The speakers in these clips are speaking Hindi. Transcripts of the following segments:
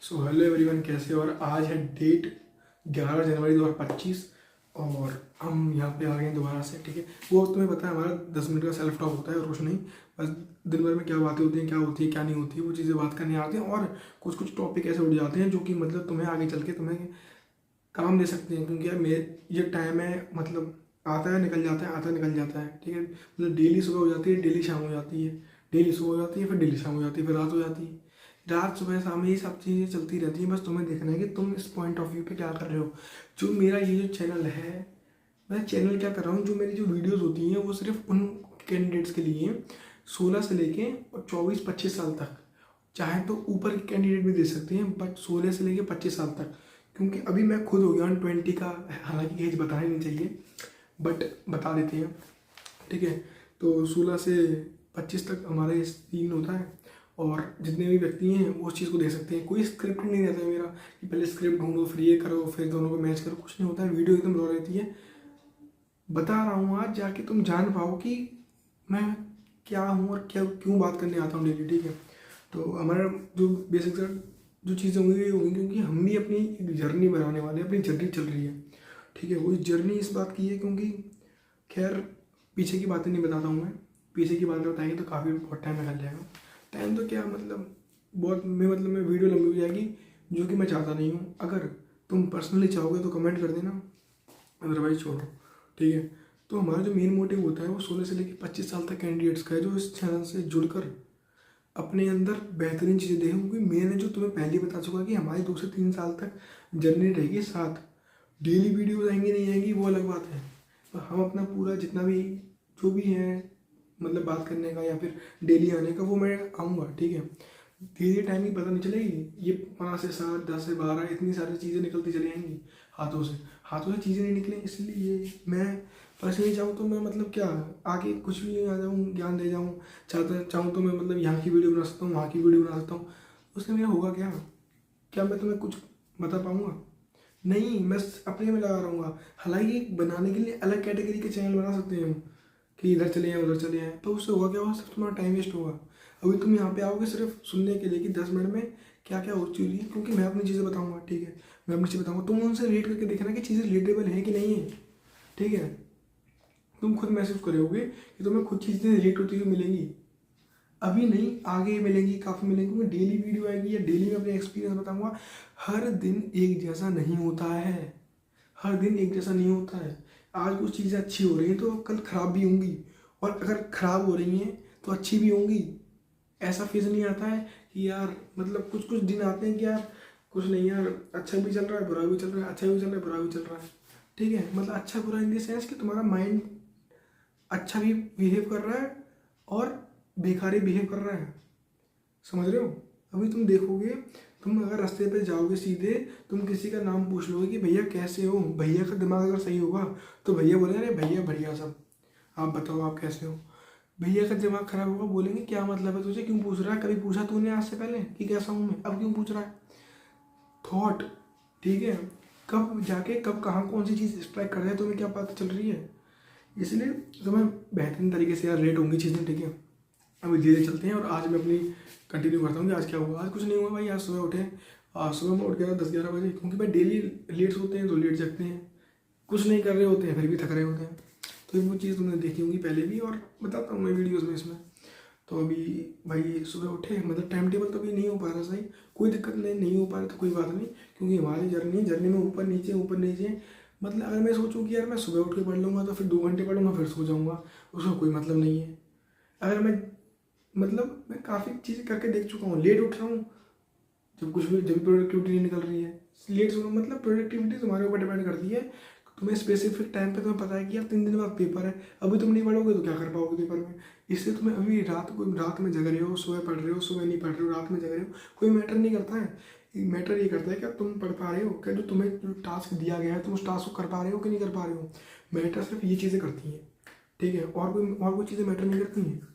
सो हेलो एवरीवन, कैसे हो? और आज है डेट 11 जनवरी 2025 और हम यहाँ पे आ गए हैं दोबारा से। ठीक है, वो तुम्हें पता है हमारा 10 मिनट का सेल्फ टॉक होता है और कुछ नहीं, बस दिन भर में क्या बातें होती हैं, क्या होती है क्या नहीं होती है, वो चीज़ें बात करने आते हैं। और कुछ कुछ टॉपिक ऐसे उठ जाते हैं जो कि मतलब तुम्हें आगे चल के तुम्हें काम दे सकते हैं, क्योंकि यार मेरे ये टाइम है, मतलब आता है निकल जाता है, आता है निकल जाता है। ठीक है, मतलब डेली सुबह हो जाती है, डेली शाम हो जाती है, डेली सुबह हो जाती है, फिर डेली शाम हो जाती है, फिर रात हो जाती है, रात सुबह शाम, ये सब चीज़ें चलती रहती हैं। बस तुम्हें देखना है कि तुम इस पॉइंट ऑफ व्यू पे क्या कर रहे हो। जो मेरा ये जो चैनल है, मैं चैनल क्या कर रहा हूँ, जो मेरी जो वीडियोस होती हैं वो सिर्फ उन कैंडिडेट्स के लिए हैं 16 से लेके और 24-25 साल तक। चाहे तो ऊपर के कैंडिडेट भी दे सकते हैं, बट 16 से लेके 25 साल तक, क्योंकि अभी मैं खुद हो गया हूँ 20 का। हालांकि एज बताना नहीं चाहिए, बट बता देते हैं। ठीक है, तो 16 से 25 तक हमारे सीन होता है और जितने भी व्यक्ति हैं वो उस चीज़ को देख सकते हैं। कोई स्क्रिप्ट नहीं रहता है मेरा कि पहले स्क्रिप्ट ढूंढो फिर ये करो फिर दोनों को मैच करो, कुछ नहीं होता है। वीडियो एकदम रॉ रहती है। बता रहा हूँ आज जाके तुम जान पाओ कि मैं क्या हूँ और क्या क्यों बात करने आता हूँ डेली। ठीक है, तो हमारा जो बेसिक जो चीज़ें होंगी ये होंगी, क्योंकि हम भी अपनी एक जर्नी बनाने वाले हैं, अपनी जर्नी चल रही है। ठीक है, वो जर्नी इस बात की है क्योंकि खैर पीछे की बातें नहीं बताता हूँ मैं, पीछे की बातें बताएंगे तो काफ़ी बहुत टाइम निकल जाएगा। टाइम तो क्या मतलब बहुत मैं वीडियो लंबी हो जाएगी, जो कि मैं चाहता नहीं हूँ। अगर तुम पर्सनली चाहोगे तो कमेंट कर देना, अदरवाइज छोड़ो। ठीक है, तो हमारा जो मेन मोटिव होता है वो 16 से लेकर 25 साल तक कैंडिडेट्स का है, जो इस चैनल से जुड़कर अपने अंदर बेहतरीन चीज़ें देखें। क्योंकि मैंने जो तुम्हें पहले ही बता चुका कि हमारी 2 से 3 साल तक जर्नी रहेगी साथ। डेली वीडियोज आएंगी नहीं आएंगी वो अलग बात है, तो हम अपना पूरा जितना भी जो भी है मतलब बात करने का या फिर डेली आने का वो मैं आऊँगा। ठीक है, धीरे धीरे टाइम की पता नहीं चलेगी, ये 5 से 7 10 से 12 इतनी सारी चीज़ें निकलती चली जाएंगी हाथों से चीज़ें नहीं निकलें। इसलिए मैं पर्सनली चाहूँ तो मैं मतलब क्या आगे कुछ भी आ जाऊँ, ज्ञान दे जाऊँ। चाहूँ तो मैं मतलब यहाँ की वीडियो बना सकता हूँ, वहाँ की वीडियो बना सकता हूँ। उससे मेरा होगा क्या? क्या मैं तुम्हें कुछ बता पाऊँगा? नहीं, मैं अपने में लगा रहूँगा। हालांकि बनाने के लिए अलग कैटेगरी के चैनल बना सकते हैं हम, कि इधर चले जाएँ उधर चले जाएँ, तो उससे होगा क्या? होगा सिर्फ तुम्हारा टाइम वेस्ट होगा। अभी तुम यहाँ पे आओगे सिर्फ सुनने के लिए कि 10 मिनट में क्या क्या हो चुकी है, क्योंकि मैं अपनी चीज़ें बताऊँगा। ठीक है, मैं अपनी चीज़ें बताऊँगा, तुम उनसे रिलेट करके देखना कि चीज़ें रिलेटेबल है कि नहीं है। ठीक है, तुम खुद महसूस करोगे कि तुम्हें खुद चीज़ें रिलेट होती हुई मिलेंगी। अभी नहीं, आगे मिलेंगी, काफ़ी मिलेंगी, क्योंकि डेली वीडियो आएगी या डेली में अपने एक्सपीरियंस बताऊँगा। हर दिन एक जैसा नहीं होता है, हर दिन एक जैसा नहीं होता है। आज कुछ चीज़ें अच्छी हो रही हैं तो कल खराब भी होंगी, और अगर खराब हो रही हैं तो अच्छी भी होंगी। ऐसा फेज नहीं आता है कि यार मतलब कुछ कुछ दिन आते हैं कि यार कुछ नहीं यार, अच्छा भी चल रहा है बुरा भी चल रहा है, अच्छा भी चल रहा है बुरा भी चल रहा है। ठीक है, मतलब अच्छा बुरा इन द सेंस कि तुम्हारा माइंड अच्छा भी बिहेव कर रहा है और बेकार ही बिहेव कर रहा है। समझ रहे हो? अभी तुम देखोगे, तुम अगर रास्ते पे जाओगे सीधे, तुम किसी का नाम पूछ लोगे कि भैया कैसे हो, भैया का दिमाग अगर सही होगा तो भैया बोलेंगे अरे भैया बढ़िया सब, आप बताओ आप कैसे हो। भैया का दिमाग खराब होगा, बोलेंगे क्या मतलब है तुझे, क्यों पूछ रहा है, कभी पूछा तूने आज से पहले कि कैसा हूँ मैं, अब क्यों पूछ रहा है? थॉट। ठीक है, कब जाके कब कहाँ कौन सी चीज़ स्ट्राइक कर रहा है तुम्हें क्या पता चल रही है। इसलिए तुम्हें बेहतरीन तरीके से यार रेट होंगी चीज़ें। ठीक है, अभी धीरे चलते हैं और आज मैं अपनी कंटिन्यू करता हूँ कि आज क्या हुआ। आज कुछ नहीं हुआ भाई, आज सुबह उठे, सुबह में उठ गया 10-11 बजे, क्योंकि भाई डेली लेट सोते हैं तो लेट जगते हैं, कुछ नहीं कर रहे होते हैं फिर भी थक रहे होते हैं। तो वो चीज़ तुमने देखी होंगी पहले भी और बताता हूँ मैं वीडियोज़ में इसमें। तो अभी भाई सुबह उठे, मतलब टाइम टेबल तो अभी नहीं हो पा रहा सही, कोई दिक्कत नहीं हो पा रहा तो कोई बात नहीं, क्योंकि हमारी जर्नी में ऊपर नीचे, मतलब अगर मैं सोचूं कि यार मैं सुबह उठ के पढ़ लूँगा तो फिर 2 घंटे पढ़ूंगा फिर सो जाऊँगा, उसका कोई मतलब नहीं है। अगर मैं मतलब मैं काफ़ी चीज़ें करके देख चुका हूँ, लेट उठ रहा हूँ जब प्रोडक्टिविटी नहीं निकल रही है, लेट सुनो, मतलब प्रोडक्टिविटी तुम्हारे ऊपर डिपेंड करती है। तुम्हें स्पेसिफिक टाइम पे तुम्हें पता है कि यार 3 दिन बाद पेपर है, अभी तुम नहीं पढ़ोगे तो क्या कर पाओगे पेपर में। इसलिए तुम्हें अभी रात में जग रहे हो, सुबह पढ़ रहे हो, सुबह नहीं पढ़ रहे हो, रात में जग रहे हो, कोई मैटर नहीं करता है। मैटर ये करता है क्या तुम पढ़ पा रहे हो, क्या जो तुम्हें जो टास्क दिया गया है तुम उस टास्क को कर पा रहे हो कि नहीं कर पा रहे हो। मैटर सिर्फ ये चीज़ें करती हैं। ठीक है, और कोई चीज़ें मैटर नहीं करती हैं।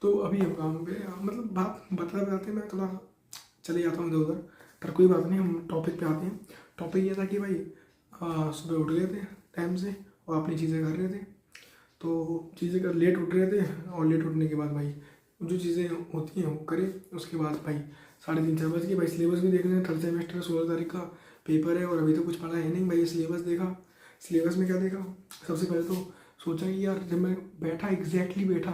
तो अभी हम काम पे मतलब बात बताते मैं थोड़ा चले जाता हूँ इधर उधर, पर कोई बात नहीं, हम टॉपिक पे आते हैं। टॉपिक ये था कि भाई सुबह उठ गए थे टाइम से और अपनी चीज़ें कर रहे थे, तो चीज़ें कर लेट उठ रहे थे और लेट उठने के बाद भाई जो चीज़ें होती हैं वो करें, उसके बाद भाई 3:30 4 बज के भाई। सिलेबस भी देखना है, थर्ड सेमेस्टर 16 तारीख का पेपर है और अभी तो कुछ पढ़ा है नहीं भाई। सिलेबस देखा, सिलेबस में क्या देखा, सबसे पहले तो सोचा कि यार जब मैं बैठा एग्जैक्टली बैठा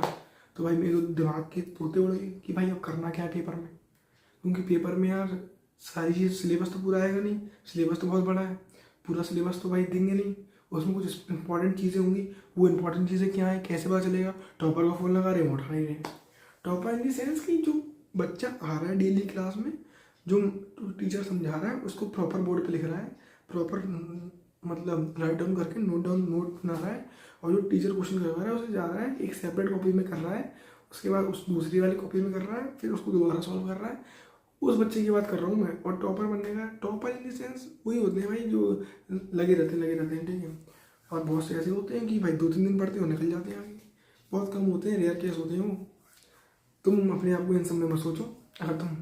तो भाई मेरे दिमाग के तोते उड़ गए कि भाई अब करना क्या है पेपर में। क्योंकि पेपर में यार सारी चीज़, सिलेबस तो पूरा आएगा नहीं, सिलेबस तो बहुत बड़ा है, पूरा सिलेबस तो भाई देंगे नहीं, उसमें कुछ इंपॉर्टेंट चीज़ें होंगी। वो इंपॉर्टेंट चीज़ें क्या है, कैसे पता चलेगा। टॉपर का फ़ोन लगा रहे हैं, उठा नहीं रहे। टॉपर इन द सेंस कि जो बच्चा आ रहा है डेली क्लास में, जो टीचर समझा रहा है उसको प्रॉपर बोर्ड पे लिख रहा है, प्रॉपर मतलब राइट डाउन करके नोट बना रहा है, और जो टीचर क्वेश्चन करवा रहा है उसे जा रहा है एक सेपरेट कॉपी में कर रहा है, उसके बाद उस दूसरी वाली कॉपी में कर रहा है, फिर उसको दोबारा सॉल्व कर रहा है। उस बच्चे की बात कर रहा हूँ मैं। और टॉपर बनने का, टॉपर इन द सेंस वही होते हैं भाई जो लगे रहते हैं, ठीक है। और बहुत से ऐसे होते हैं कि भाई 2-3 दिन पढ़ते हो निकल जाते हैं आगे, बहुत कम होते हैं, रेयर केस होते हैं वो। तुम अपने आप को इन सब में मत सोचो अगर तुम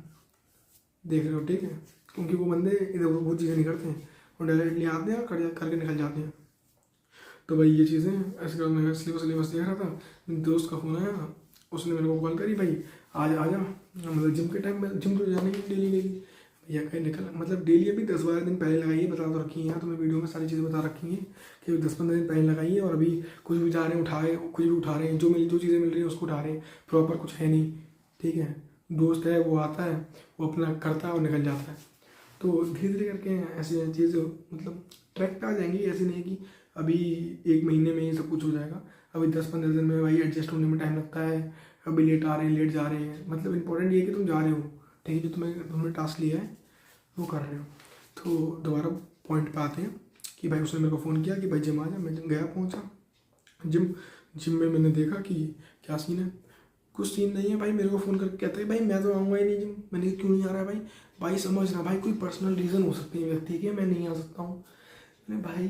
देख रहे हो, ठीक है। क्योंकि वो बंदे इधर वो चीज़ें नहीं करते हैं, वो डायरेक्टली आते हैं और करके निकल जाते हैं। तो भाई ये चीज़ें ऐसे कर, मैं सिलेबस देख रहा था, मेरे दोस्त का फ़ोन आया, उसने मेरे को कॉल करी, भाई आज आ जा, मतलब जिम के टाइम में, जिम तो जाना ही डेली भैया कहीं निकल, मतलब डेली अभी 10-12 दिन पहले लगाइए, बता तो रखी है यहाँ, तो मैं वीडियो में सारी चीज़ें बता रखी हैं कि 10-15 दिन पहले लगाइए। और अभी कुछ भी जा रहे हैं उठाए, कुछ भी उठा रहे हैं, जो चीज़ें मिल रही हैं उसको उठा रहे हैं, प्रॉपर कुछ है नहीं, ठीक है। दोस्त है वो आता है, वो अपना करता है और निकल जाता है। तो धीरे धीरे करके ऐसी चीज़ मतलब ट्रैक पे आ जाएंगी। ऐसे नहीं कि अभी 1 महीने में ही सब कुछ हो जाएगा, अभी 10-15 दिन में भाई एडजस्ट होने में टाइम लगता है। अभी लेट आ रहे हैं, लेट जा रहे हैं, मतलब इंपॉर्टेंट ये है कि तुम जा रहे हो, ठीक है, जो तुमने टास्क लिया है वो कर रहे हो। तो दोबारा पॉइंट पे आते हैं कि भाई उसने मेरे को फ़ोन किया कि भाई जिम आ जा। मैं गया, पहुंचा जिम में मैंने देखा कि क्या सीन है, कुछ सीन नहीं है भाई। मेरे को फ़ोन करके कहते हैं भाई मैं तो आऊँगा ही नहीं जिम। मैंने कहा क्यों नहीं आ रहा है भाई? भाई समझ रहा भाई, कोई पर्सनल रीज़न हो सकते हैं व्यक्ति के, मैं नहीं आ सकता हूँ। मैंने भाई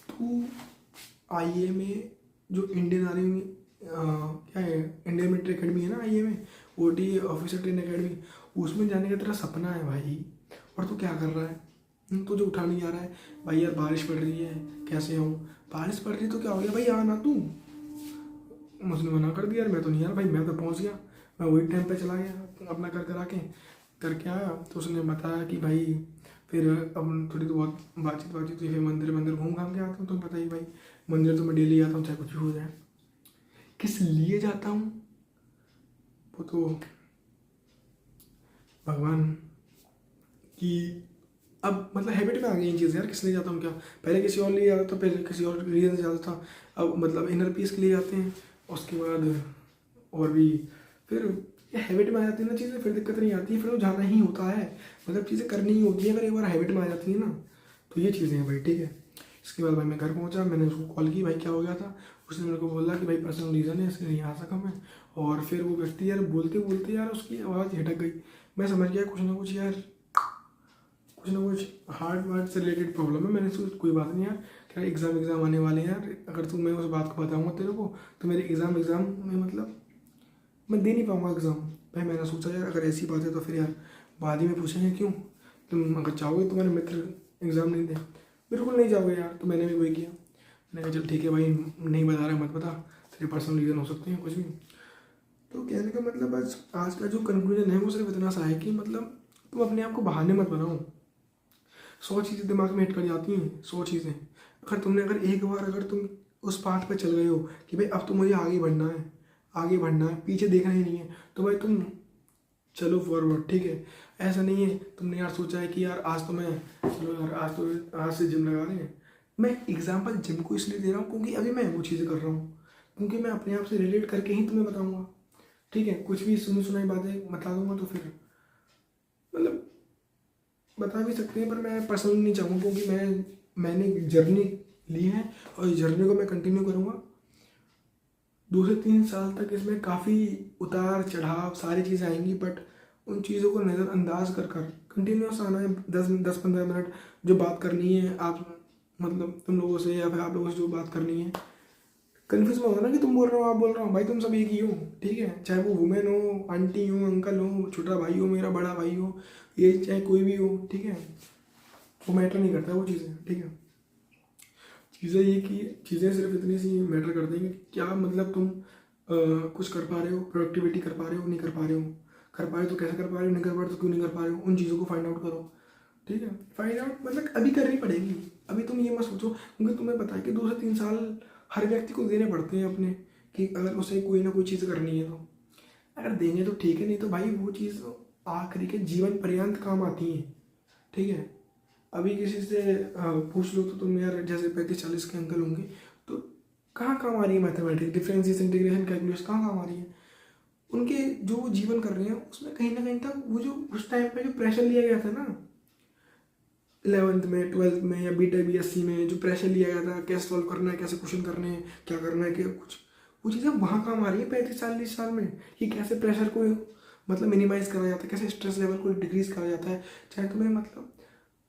तू आईए में जो इंडियन आर्मी क्या है, इंडियन मिलिट्री अकेडमी है ना आईए में, ओटी ऑफिसर ट्रेन अकेडमी, उसमें जाने का तेरा सपना है भाई, और तू क्या कर रहा है? तुझे उठा नहीं जा रहा है। भाई यार बारिश पड़ रही है, कैसे आऊँ? बारिश पड़ रही है तो क्या हो गया भाई, आना तू। उसने मना कर दिया यार, मैं तो नहीं यार भाई, मैं तो पहुँच गया, मैं वही टाइम पे चला गया, अपना कर करके आया। तो उसने बताया कि भाई फिर अब थोड़ी तो बहुत बातचीत हुई, फिर मंदिर घूम घाम के आता हूँ। तो पता ही भाई, मंदिर तो मैं डेली आता हूँ चाहे कुछ भी हो जाए। किस लिए जाता हूँ वो तो भगवान की, अब मतलब हैबिट में आ गई इन चीज़ें यार। किस लिए जाता हूँ क्या, पहले किसी और लिए जाता था, पहले किसी और रीज़न से जाता था, अब मतलब इनर पीस के लिए जाते हैं। उसके बाद और भी फिर ये हैबिट में आ जाती है ना चीज़ें, फिर दिक्कत नहीं आती है, फिर वो जाना ही होता है, मतलब चीज़ें करनी ही होती है अगर एक बार हैबिट में आ जाती है ना। तो ये चीज़ें हैं भाई, ठीक है। इसके बाद भाई मैं घर पहुंचा, मैंने उसको कॉल की, भाई क्या हो गया था। उसने मेरे को बोला कि भाई पर्सनल रीज़न है इसलिए नहीं आ सका मैं। और फिर वो व्यक्ति यार बोलते बोलते यार उसकी आवाज़ हिटक गई। मैं समझ गया कुछ ना कुछ यार, कुछ ना कुछ हार्ट से रिलेटेड प्रॉब्लम है। मैंने सोचा कोई बात नहीं यार, क्या एग्ज़ाम आने वाले हैं यार, अगर तुम मैं उस बात को बताऊँगा तेरे को तो मेरे एग्ज़ाम में मतलब मैं दे नहीं पाऊँगा एग्ज़ाम। भाई मैंने सोचा यार अगर ऐसी बात है तो फिर यार बाद ही में पूछेंगे क्यों, तुम अगर चाहोगे तुम्हारे मित्र एग्ज़ाम नहीं दे, बिल्कुल नहीं जाओगे यार। तो मैंने भी वही किया, मैंने कहा चल ठीक है भाई, नहीं बता रहा मत बता, तेरे पर्सनल रीज़न हो सकते हैं कुछ भी। तो कहने का मतलब बस आज का जो कंक्लूजन है वो सिर्फ इतना सा है कि मतलब तुम अपने आप को बहाने मत बनाओ। 100 चीज़ें दिमाग में हिट कर जाती हैं, 100 चीज़ें। अगर एक बार अगर तुम उस पाथ पे चल गए हो कि भाई अब तो मुझे आगे बढ़ना है, पीछे देखना ही नहीं है, तो भाई तुम चलो फॉरवर्ड, ठीक है। ऐसा नहीं है तुमने यार सोचा है कि यार आज तो मैं, चलो यार आज से जिम लगा रहे हैं। मैं एग्जाम्पल जिम को इसलिए दे रहा हूँ क्योंकि अभी मैं वो चीज़ें कर रहा हूँ, क्योंकि मैं अपने आप से रिलेट करके ही तुम्हें बताऊँगा, ठीक है। कुछ भी सुनी सुनाई बातें बता दूंगा तो फिर मतलब बता भी सकते हैं, पर मैं पर्सनली नहीं चाहूँगा, क्योंकि मैंने जर्नी ली है और इस जर्नी को मैं कंटिन्यू करूँगा 2 से 3 साल तक। इसमें काफ़ी उतार चढ़ाव सारी चीज़ें आएंगी, बट उन चीज़ों को नज़रअंदाज कर कंटिन्यूस आना है। 10-15 मिनट जो बात करनी है आप मतलब तुम लोगों से, या फिर आप लोगों से जो बात करनी है, कन्फ्यूज मत होना ना कि तुम बोल रहे हो आप बोल रहा हूँ, भाई तुम सब एक ही हो, ठीक है। चाहे वो वुमेन हो, आंटी हो, अंकल हो, छोटा भाई हो, मेरा बड़ा भाई हो, ये चाहे कोई भी हो, ठीक है, वो मैटर नहीं करता वो चीज़ें, ठीक है। चीज़ें सिर्फ इतनी सी मैटर करती हैं कि क्या मतलब तुम कुछ कर पा रहे हो, प्रोडक्टिविटी कर पा रहे हो, नहीं कर पा रहे हो, कर पा रहे हो तो कैसे कर पा रहे हो, नहीं कर पा रहे हो तो क्यों नहीं कर पा रहे हो, उन चीज़ों को फाइंड आउट करो। ठीक है, फाइंड आउट मतलब अभी करनी पड़ेगी, अभी तुम ये मत सोचो, क्योंकि तुम्हें पता है कि 2 से 3 साल हर व्यक्ति को देने पड़ते हैं अपने, कि अगर उसे कोई ना कोई चीज़ करनी है तो अगर देंगे तो ठीक है, नहीं तो भाई वो चीज़ आखिरी के जीवन पर्यंत काम आती है। ठीक है, अभी किसी से पूछ लो तो तुम यार जैसे 35-40 के अंकल होंगे तो कहाँ काम आ रही है मैथमेटिक्स, डिफरेंशिएशन, इंटीग्रेशन, कैलकुलस कहाँ काम आ रही है। उनके जो वो जीवन कर रहे हैं उसमें कहीं ना कहीं तक वो जो उस टाइम पे जो प्रेशर लिया गया था ना 11th में 12th में या BTech BSc में, जो प्रेशर लिया गया था कैसे सॉल्व करना है, कैसे क्वेश्चन करने हैं, क्या करना है, क्या कुछ, वो चीज़ें वहाँ काम आ रही है 35-40 साल में, कि कैसे प्रेशर को मतलब मिनिमाइज करा जाता है, कैसे स्ट्रेस लेवल को डिक्रीज करा जाता है। चाहे तुम्हें मतलब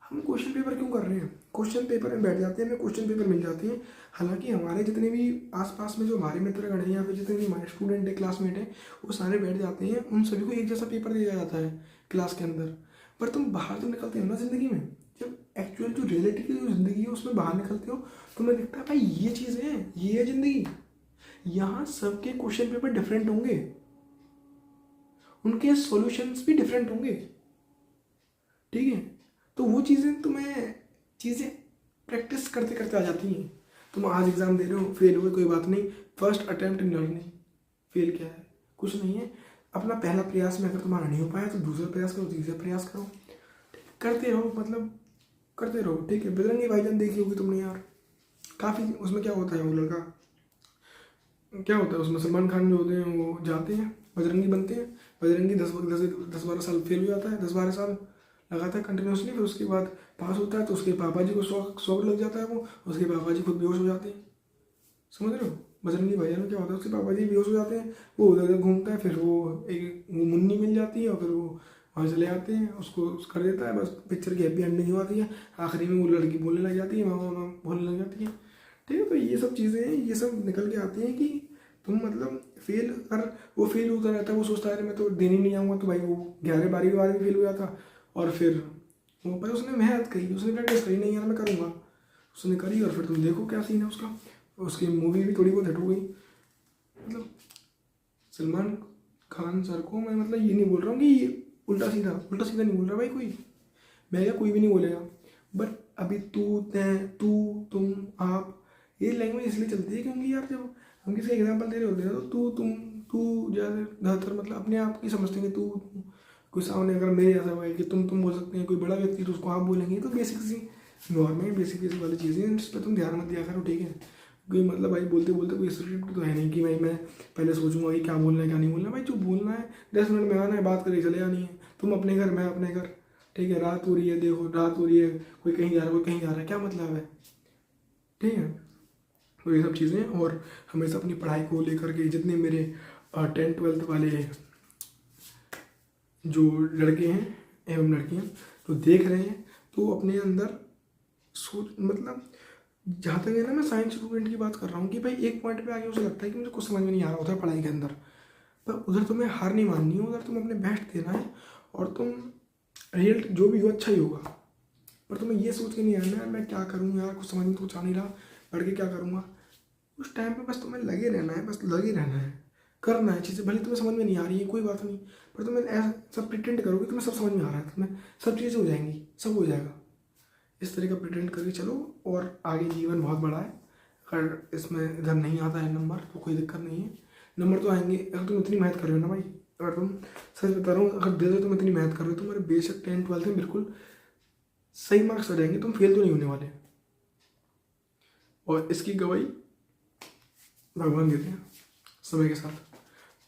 हम क्वेश्चन पेपर क्यों कर रहे हैं, क्वेश्चन पेपर में बैठ जाते हैं, हमें क्वेश्चन पेपर मिल जाते हैं। हालांकि हमारे जितने भी आसपास में जो हमारे मित्रगण हैं या फिर जितने भी हमारे स्टूडेंट है, क्लासमेट हैं, वो सारे बैठ जाते हैं, उन सभी को एक जैसा पेपर दिया जाता है क्लास के अंदर। पर तुम बाहर जो निकलते हो ना ज़िंदगी में, जब एक्चुअल जो रियलिटी की जो ज़िंदगी है उसमें बाहर निकलते हो, तुम्हें दिखता है भाई ये चीज़ें हैं, ये है ज़िंदगी। यहाँ सबके क्वेश्चन पेपर डिफरेंट होंगे, उनके सॉल्यूशंस भी डिफरेंट होंगे। ठीक है, तो वो चीज़ें प्रैक्टिस करते करते आ जाती हैं। तुम आज एग्ज़ाम दे रहे हो, फेल हुए कोई बात नहीं, first attempt in learning, fail क्या है, कुछ नहीं है। अपना पहला प्रयास में अगर तुम्हारा नहीं हो पाया तो दूसरा प्रयास करो, तीसरा प्रयास करो, करते रहो, मतलब करते रहो। ठीक है, बजरंगी भाईजान देखी होगी तुमने यार, काफ़ी उसमें क्या होता है, वो लड़का क्या होता है उसमें, सलमान खान जो होते हैं वो जाते हैं बजरंगी बनते हैं, बजरंगी 10-12 साल फेल हो जाता है, 10-12 साल लगातार कंटिन्यूसली, फिर उसके बाद पास होता है तो उसके पापा जी को शौक लग जाता है, वो उसके पापा जी खुद बेहोश हो जाते हैं। समझ रहे हो, बजरंगी भाईजान में क्या होता है, उसके पापा जी बेहोश हो जाते हैं, वो उधर उधर घूमता है, फिर वो मुन्नी मिल जाती है और फिर वो वहाँ चले आते हैं, उसको कर देता है, बस पिक्चर की हैप्पी एंडिंग हो जाती है। आखिरी में वो लड़की बोलने लग जाती है, मामा बोलने लग जाती है। ठीक है, तो ये सब चीज़ें हैं, ये सब निकल के आती हैं कि तुम मतलब फेल कर, वो फेल होता रहता है, वो सोचता है मैं तो देने नहीं आऊँगा, तो भाई वो 11वीं 12वीं बार भी फेल हो जाता, और फिर वो पर उसने मेहनत करी, उसने प्रैक्टिस करी, नहीं यार मैं करूँगा, उसने करी, और फिर तुम देखो क्या सीन है उसका, उसकी मूवी भी थोड़ी बहुत हिट हो गई। मतलब सलमान खान सर को मैं मतलब ये नहीं बोल रहा हूँ कि उल्टा सीधा नहीं बोल रहा भाई, कोई मैं या कोई भी नहीं बोलेगा, बट अभी तू, तैं, तू, तुम, आप, ये लैंग्वेज इसलिए चलती है क्योंकि यार जब हम किसी एग्जाम्पल दे रहे होते हैं तो तू, तुम, तू ज़्यादातर मतलब अपने आप की समझते हैं, तू कोई सामने अगर मेरे ऐसा हुआ है कि तुम बोल सकते हैं, कोई बड़ा व्यक्ति तो उसको आप बोलेंगे, तो बेसिक सी नॉर्मल बेसिक वाली चीज़ें हैं, जिस पर तुम ध्यान मत दिया करो। ठीक है, कोई मतलब भाई बोलते बोलते कोई स्क्रिप्ट तो है नहीं कि भाई मैं पहले सोचूंगा कि क्या बोलना है क्या नहीं बोलना है। भाई जो बोलना है 10 मिनट में आना है, बात करके चले आनी है, तुम अपने घर मैं अपने घर। ठीक है, रात हो रही है, देखो रात हो रही है, कोई कहीं जा रहा है कोई कहीं जा रहा है, क्या मतलब है। ठीक है, तो ये सब चीज़ें, और हमेशा अपनी पढ़ाई को लेकर के जितने मेरे 10th-12th वाले जो लड़के हैं एवं लड़कियां तो देख रहे हैं, तो अपने अंदर सोच मतलब जहाँ तक है ना, मैं साइंस स्टूडेंट की बात कर रहा हूँ कि भाई एक पॉइंट पे आगे उसे लगता है कि मुझे कुछ समझ में नहीं आ रहा होता है पढ़ाई के अंदर, पर उधर तुम्हें हार नहीं माननी है, उधर तुम अपने बेस्ट देना है, और तुम रिजल्ट जो भी हो अच्छा ही होगा, पर तुम्हें ये सोच के नहीं आना है मैं क्या करूँ यार, कुछ समझ में तो कुछ आ नहीं रहा, पढ़ के क्या करूँगा। उस टाइम पे बस तुम्हें लगे रहना है, बस लगे रहना है, करना है चीज़ें, भले तुम्हें समझ में नहीं आ रही है कोई बात नहीं, पर तुम्हें ऐसा सब प्रिटेंड करोगे तुम्हें सब समझ में आ रहा है, तुम्हें सब चीज़ें हो जाएंगी, सब हो जाएगा, इस तरह का प्रिटेंड करके चलो, और आगे जीवन बहुत बड़ा है। अगर इसमें इधर नहीं आता है नंबर तो कोई दिक्कत नहीं है, नंबर तो आएंगे अगर तुम इतनी मेहनत कर रहे हो ना भाई। अगर तुम सच बता रहा हूँ, अगर दिल से तुम इतनी मेहनत कर रहे हो, तुम्हारे बेशक 10th-12th में बिल्कुल सही मार्क्स आ जाएंगे, तुम फेल तो नहीं होने वाले, और इसकी गवाही भगवान देते हैं समय के साथ।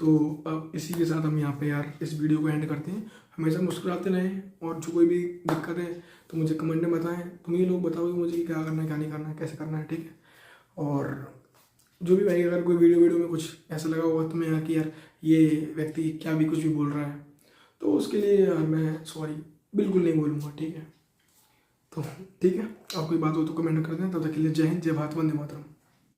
तो अब इसी के साथ हम यहाँ पे यार इस वीडियो को एंड करते हैं। हमेशा मुस्कुराते रहें, और जो कोई भी दिक्कत है तो मुझे कमेंट में बताएं, तुम ये लोग बताओगे मुझे कि क्या करना है क्या नहीं करना है कैसे करना है। ठीक है, और जो भी भाई अगर कोई वीडियो में कुछ ऐसा लगा होगा तुम्हें यार कि यार ये व्यक्ति क्या भी कुछ भी बोल रहा है, तो उसके लिए यार मैं सॉरी बिल्कुल नहीं बोलूँगा। ठीक है, तो ठीक है, आप कोई बात हो तो कमेंट कर दें। तब तक के लिए जय हिंद, जय भारत, वंदे मातरम।